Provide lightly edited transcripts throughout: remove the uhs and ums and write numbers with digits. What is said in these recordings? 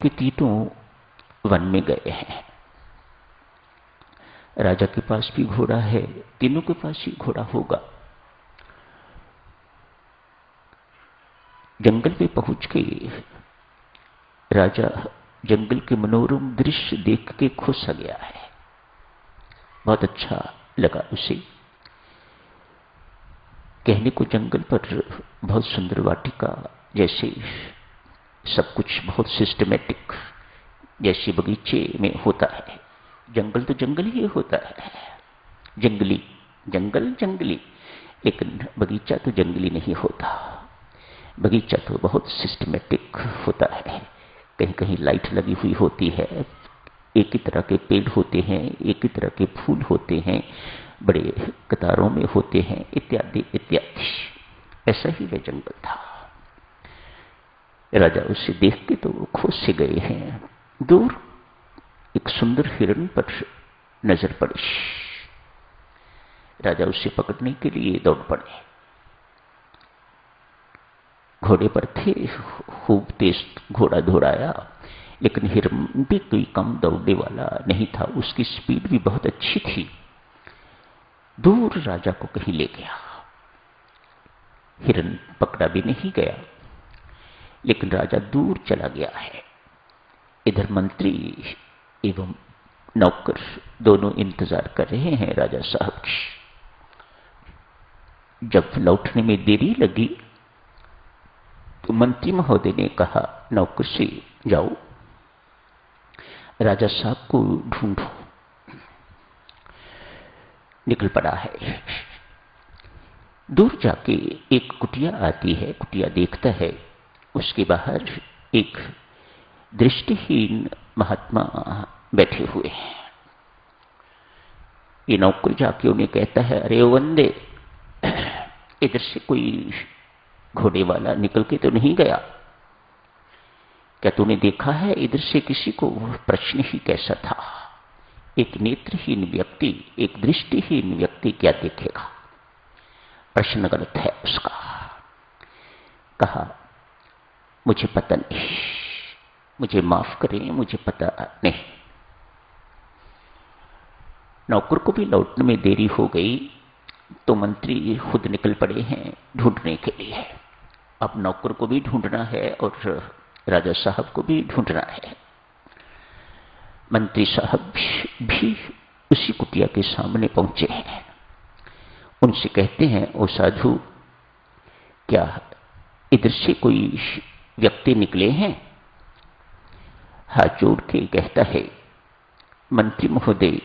कि तीनों वन में गए हैं। राजा के पास भी घोड़ा है, तीनों के पास ही घोड़ा होगा। जंगल में पहुंच के राजा जंगल के मनोरम दृश्य देख के खुश हो गया है। बहुत अच्छा लगा उसे। कहने को जंगल पर बहुत सुंदर वाटिका जैसे सब कुछ बहुत सिस्टमेटिक जैसे बगीचे में होता है। जंगल तो जंगल ही होता है, जंगली जंगल जंगली, लेकिन बगीचा तो जंगली नहीं होता। बगीचा तो बहुत सिस्टमेटिक होता है। कहीं कहीं लाइट लगी हुई होती है, एक ही तरह के पेड़ होते हैं, एक ही तरह के फूल होते हैं, बड़े कतारों में होते हैं, इत्यादि इत्यादि। ऐसा ही वह जंगल था। राजा उसे देख के तो खुश से गए हैं। दूर एक सुंदर हिरण पर नजर पड़ी। राजा उसे पकड़ने के लिए दौड़ पड़े। घोड़े पर थे, खूब तेज घोड़ा दौड़ाया, लेकिन हिरण भी कोई कम दौड़ने वाला नहीं था। उसकी स्पीड भी बहुत अच्छी थी। दूर राजा को कहीं ले गया। हिरण पकड़ा भी नहीं गया, लेकिन राजा दूर चला गया है। इधर मंत्री एवं नौकर दोनों इंतजार कर रहे हैं राजा साहब की। जब लौटने में देरी लगी तो मंत्री महोदय ने कहा नौकर से, जाओ राजा साहब को ढूंढो। निकल पड़ा है। दूर जाके एक कुटिया आती है। कुटिया देखता है, उसके बाहर एक दृष्टिहीन महात्मा बैठे हुए हैं। ये नौकर जाके उन्हें कहता है, अरे वंदे, इधर से कोई घोड़े वाला निकल के तो नहीं गया? क्या तूने देखा है इधर से किसी को? प्रश्न ही कैसा था। एक नेत्रहीन व्यक्ति, एक दृष्टिहीन व्यक्ति क्या देखेगा? प्रश्न गलत है उसका। कहा, मुझे पता नहीं, मुझे माफ करें, मुझे पता नहीं। नौकर को भी लौटने में देरी हो गई तो मंत्री खुद निकल पड़े हैं ढूंढने के लिए। अब नौकर को भी ढूंढना है और राजा साहब को भी ढूंढना है। मंत्री साहब भी उसी कुटिया के सामने पहुंचे हैं। उनसे कहते हैं, ओ साधु, क्या इधर से कोई व्यक्ति निकले हैं? हाथ जोड़ के कहता है, मंत्री महोदय,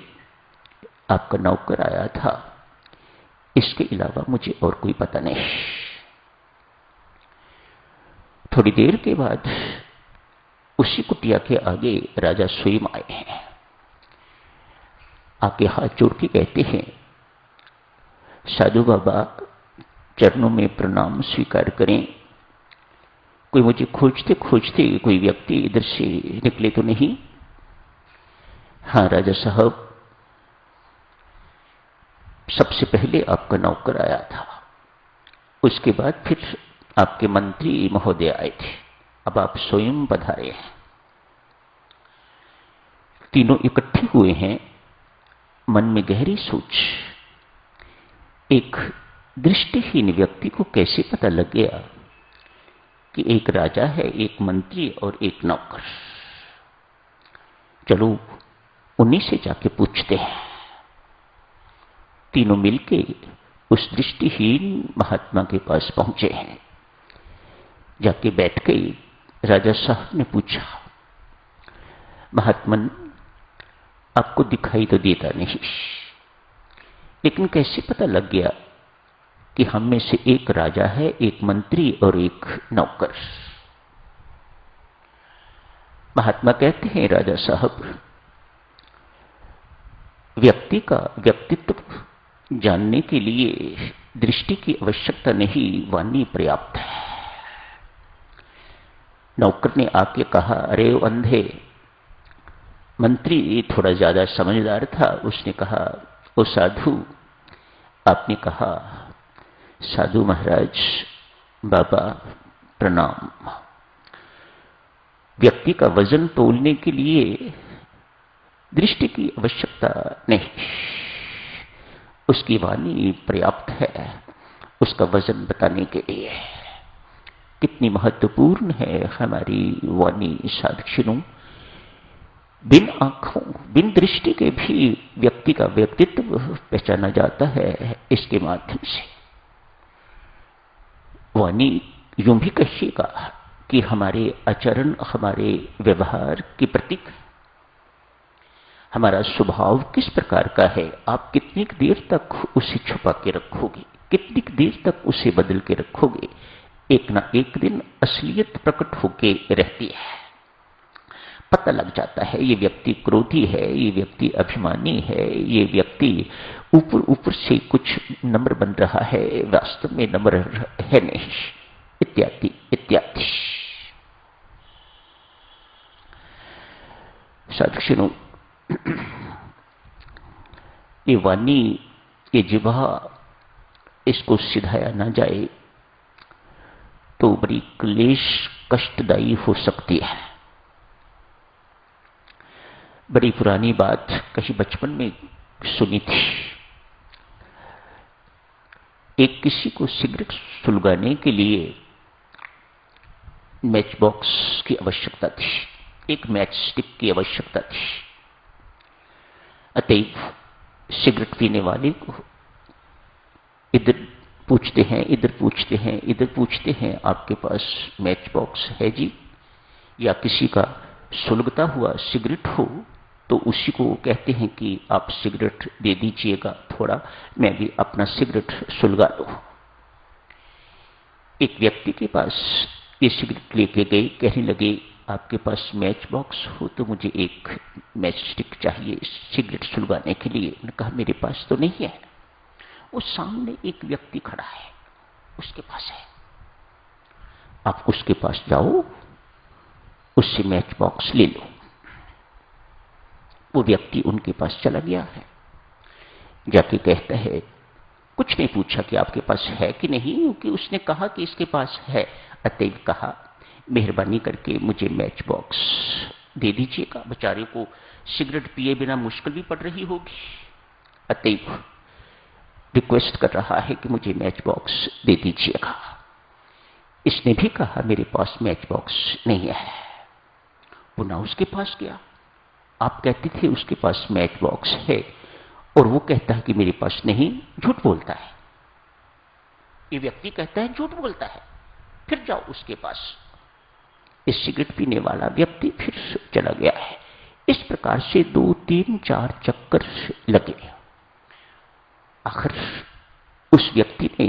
आपका नौकर आया था, इसके अलावा मुझे और कोई पता नहीं। थोड़ी देर के बाद उसी कुटिया के आगे राजा स्वयं आए हैं। आके हाथ जोड़ के कहते हैं, साधु बाबा, चरणों में प्रणाम स्वीकार करें। कोई मुझे खोजते खोजते कोई व्यक्ति इधर से निकले तो नहीं? हाँ राजा साहब, सबसे पहले आपका नौकर आया था, उसके बाद फिर आपके मंत्री महोदय आए थे, अब आप स्वयं पधारे हैं। तीनों इकट्ठे हुए हैं। मन में गहरी सोच। एक दृष्टिहीन व्यक्ति को कैसे पता लग गया कि एक राजा है, एक मंत्री और एक नौकर? चलो उन्हीं से जाके पूछते हैं। तीनों मिलके उस दृष्टिहीन महात्मा के पास पहुंचे हैं। जाके बैठ गए। राजा साहब ने पूछा, महात्मन, आपको दिखाई तो देता नहीं, लेकिन कैसे पता लग गया कि हम में से एक राजा है, एक मंत्री और एक नौकर? महात्मा कहते हैं, राजा साहब, व्यक्ति का व्यक्तित्व जानने के लिए दृष्टि की आवश्यकता नहीं, वाणी पर्याप्त है। नौकर ने आके कहा, अरे अंधे। मंत्री थोड़ा ज्यादा समझदार था, उसने कहा, ओ साधु, आपने कहा। साधु महाराज, बाबा प्रणाम। व्यक्ति का वजन तोलने के लिए दृष्टि की आवश्यकता नहीं, उसकी वाणी पर्याप्त है उसका वजन बताने के लिए। कितनी महत्वपूर्ण है हमारी वाणी साधुजनों। बिन आंखों बिन दृष्टि के भी व्यक्ति का व्यक्तित्व पहचाना जाता है इसके माध्यम से। वाणी यूं भी कहिएगा कि हमारे आचरण हमारे व्यवहार की प्रतीक। हमारा स्वभाव किस प्रकार का है, आप कितनी देर तक उसे छुपा के रखोगे, कितनी देर तक उसे बदल के रखोगे, एक ना एक दिन असलियत प्रकट होके रहती है। पता लग जाता है ये व्यक्ति क्रोधी है, ये व्यक्ति अभिमानी है, ये व्यक्ति ऊपर ऊपर से कुछ नम्र बन रहा है, वास्तव में नम्र है नहीं, इत्यादि इत्यादि। साधुजनों, ये वाणी, ये जिह्वा, इसको सिधाया ना जाए तो बड़ी क्लेश कष्टदायी हो सकती है। बड़ी पुरानी बात कहीं बचपन में सुनी थी। एक किसी को सिगरेट सुलगाने के लिए मैच बॉक्स की आवश्यकता थी, एक मैच स्टिक की आवश्यकता थी। अतएव सिगरेट पीने वाले को इधर पूछते हैं, इधर पूछते हैं, इधर पूछते हैं, आपके पास मैच बॉक्स है जी? या किसी का सुलगता हुआ सिगरेट हो तो उसी को कहते हैं कि आप सिगरेट दे दीजिएगा थोड़ा, मैं भी अपना सिगरेट सुलगा लूं। एक व्यक्ति के पास ये सिगरेट लेके गए, कहने लगे आपके पास मैच बॉक्स हो तो मुझे एक मैच स्टिक चाहिए सिगरेट सुलगाने के लिए। मैंने कहा मेरे पास तो नहीं है। वो सामने एक व्यक्ति खड़ा है, उसके पास है, आप उसके पास जाओ, उससे मैच बॉक्स ले लो। वो व्यक्ति उनके पास चला गया है, जाके कहता है, कुछ नहीं पूछा कि आपके पास है कि नहीं, क्योंकि उसने कहा कि इसके पास है। अतएव कहा मेहरबानी करके मुझे मैच बॉक्स दे दीजिएगा, बेचारे को सिगरेट पिए बिना मुश्किल भी पड़ रही होगी। अतएव रिक्वेस्ट कर रहा है कि मुझे मैच बॉक्स दे दीजिएगा। इसने भी कहा मेरे पास मैच बॉक्स नहीं है। पुनः उसके पास गया, आप कहते थे उसके पास मैच बॉक्स है और वो कहता है कि मेरे पास नहीं, झूठ बोलता है। ये व्यक्ति कहता है झूठ बोलता है, फिर जाओ उसके पास। इस सिगरेट पीने वाला व्यक्ति फिर चला गया है। इस प्रकार से 2, 3, 4 चक्कर लगे। आखिर उस व्यक्ति ने,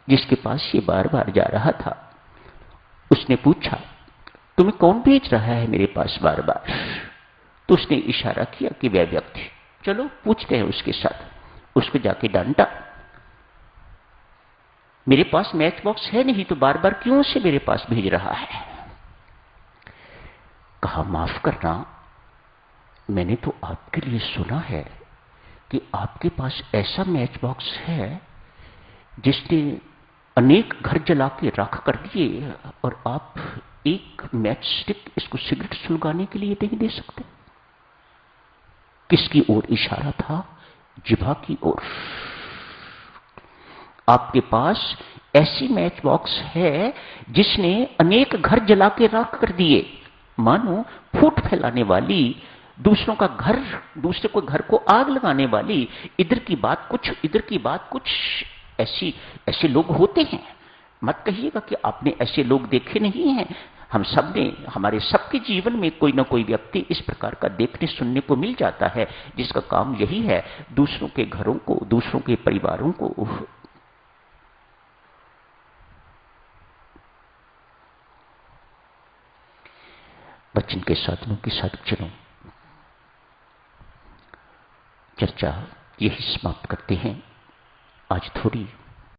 जिसके पास ये बार बार जा रहा था, उसने पूछा तुम्हें कौन भेज रहा है मेरे पास बार बार? तो उसने इशारा किया कि वह व्यक्ति। चलो पूछते हैं उसके साथ। उसको जाके डांटा, मेरे पास मैच बॉक्स है नहीं तो बार बार क्यों से मेरे पास भेज रहा है? कहा माफ करना, मैंने तो आपके लिए सुना है कि आपके पास ऐसा मैच बॉक्स है जिसने अनेक घर जला के राख कर दिए और आप एक मैच स्टिक इसको सिगरेट सुलगाने के लिए नहीं दे सकते। किसकी ओर इशारा था? जिह्वा की ओर। आपके पास ऐसी मैच बॉक्स है जिसने अनेक घर जला के राख कर दिए, मानो फूट फैलाने वाली, दूसरों का घर, दूसरे को घर को आग लगाने वाली। इधर की बात कुछ, इधर की बात कुछ। ऐसे लोग होते हैं। मत कहिएगा कि आपने ऐसे लोग देखे नहीं हैं। हम सब ने, हमारे सबके जीवन में कोई ना कोई व्यक्ति इस प्रकार का देखने सुनने को मिल जाता है, जिसका काम यही है दूसरों के घरों को, दूसरों के परिवारों को वचन के साधनों के साधुजनों, चर्चा यही समाप्त करते हैं। आज थोड़ी